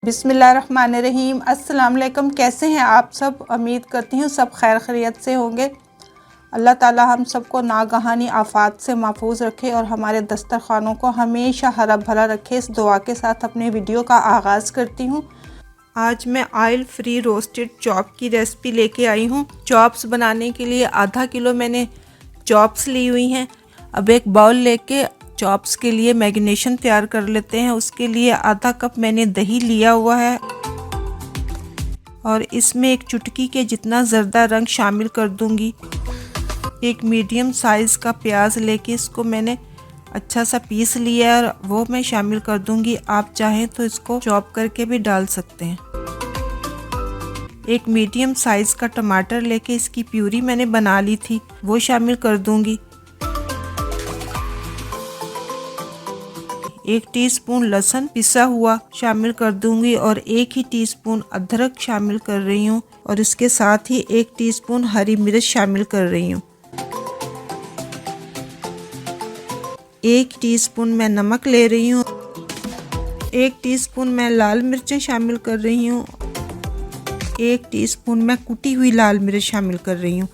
बिस्मिल्लाहिर्रहमानिर्रहीम। अस्सलाम वालेकुम। कैसे हैं आप सब? उम्मीद करती हूँ सब खैर खैरियत से होंगे। अल्लाह ताला हम सबको नागहानी आफात से महफूज रखे और हमारे दस्तरखानों को हमेशा हरा भरा रखे। इस दुआ के साथ अपने वीडियो का आगाज़ करती हूँ। आज मैं ऑयल फ्री रोस्टेड चॉप की रेसिपी लेके आई हूँ। चॉप्स बनाने के लिए आधा किलो मैंने चॉप्स ली हुई हैं। अब एक बाउल लेके चॉप्स के लिए मैरिनेशन तैयार कर लेते हैं। उसके लिए आधा कप मैंने दही लिया हुआ है और इसमें एक चुटकी के जितना ज़र्दा रंग शामिल कर दूंगी। एक मीडियम साइज़ का प्याज लेके इसको मैंने अच्छा सा पीस लिया है और वो मैं शामिल कर दूंगी। आप चाहें तो इसको चॉप करके भी डाल सकते हैं। एक मीडियम साइज़ का टमाटर लेके इसकी प्यूरी मैंने बना ली थी, वो शामिल कर दूंगी। 1 टीस्पून लहसुन पिसा हुआ शामिल कर दूंगी और 1 ही टीस्पून अदरक शामिल कर रही हूँ और इसके साथ ही 1 टीस्पून हरी मिर्च शामिल कर रही हूँ। 1 टीस्पून मैं नमक ले रही हूँ। 1 टीस्पून मैं लाल मिर्चें शामिल कर रही हूँ। 1 टीस्पून मैं कुटी हुई लाल मिर्च शामिल कर रही हूँ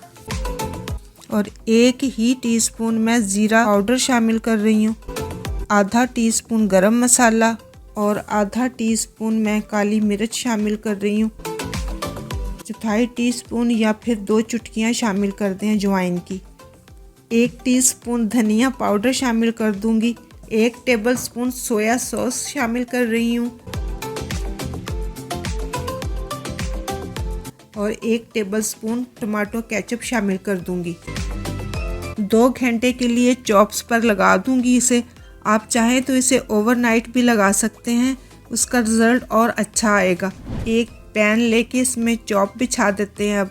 और 1 ही टीस्पून मैं ज़ीरा पाउडर शामिल कर रही हूँ। आधा टीस्पून गरम मसाला और आधा टीस्पून मैं काली मिर्च शामिल कर रही हूँ। 1/4 टीस्पून या फिर 2 चुटकियाँ शामिल कर दें अजवाइन की। 1 टीस्पून धनिया पाउडर शामिल कर दूंगी। 1 टेबलस्पून सोया सॉस शामिल कर रही हूँ और 1 टेबलस्पून टमाटो केचप शामिल कर दूंगी। 2 घंटे के लिए चॉप्स पर लगा दूंगी इसे। आप चाहें तो इसे ओवरनाइट भी लगा सकते हैं, उसका रिज़ल्ट और अच्छा आएगा। एक पैन लेके इसमें चॉप बिछा देते हैं। अब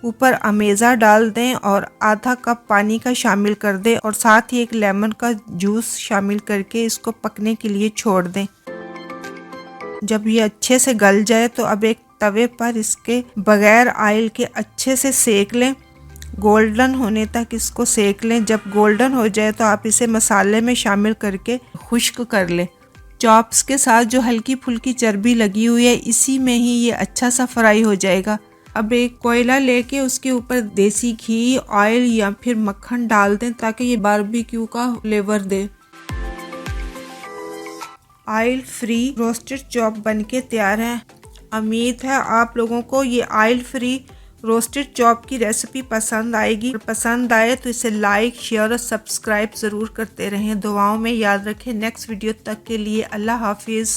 ऊपर अमेज़ा डाल दें और आधा कप पानी का शामिल कर दें और साथ ही 1 लेमन का जूस शामिल करके इसको पकने के लिए छोड़ दें। जब ये अच्छे से गल जाए तो अब एक तवे पर इसके बगैर ऑयल के अच्छे से सेक लें। गोल्डन होने तक इसको सेक लें। जब गोल्डन हो जाए तो आप इसे मसाले में शामिल करके खुश्क कर लें। चॉप्स के साथ जो हल्की फुल्की चर्बी लगी हुई है इसी में ही ये अच्छा सा फ्राई हो जाएगा। अब एक कोयला लेके उसके ऊपर देसी घी, ऑयल या फिर मक्खन डाल दें ताकि ये बारबेक्यू का फ्लेवर दे। ऑयल फ्री रोस्टेड चॉप बनके तैयार है। उम्मीद है आप लोगों को ये ऑयल फ्री रोस्टेड चॉप की रेसिपी पसंद आएगी। पसंद आए तो इसे लाइक, शेयर और सब्सक्राइब ज़रूर करते रहें। दुआओं में याद रखें। नेक्स्ट वीडियो तक के लिए अल्लाह हाफिज़।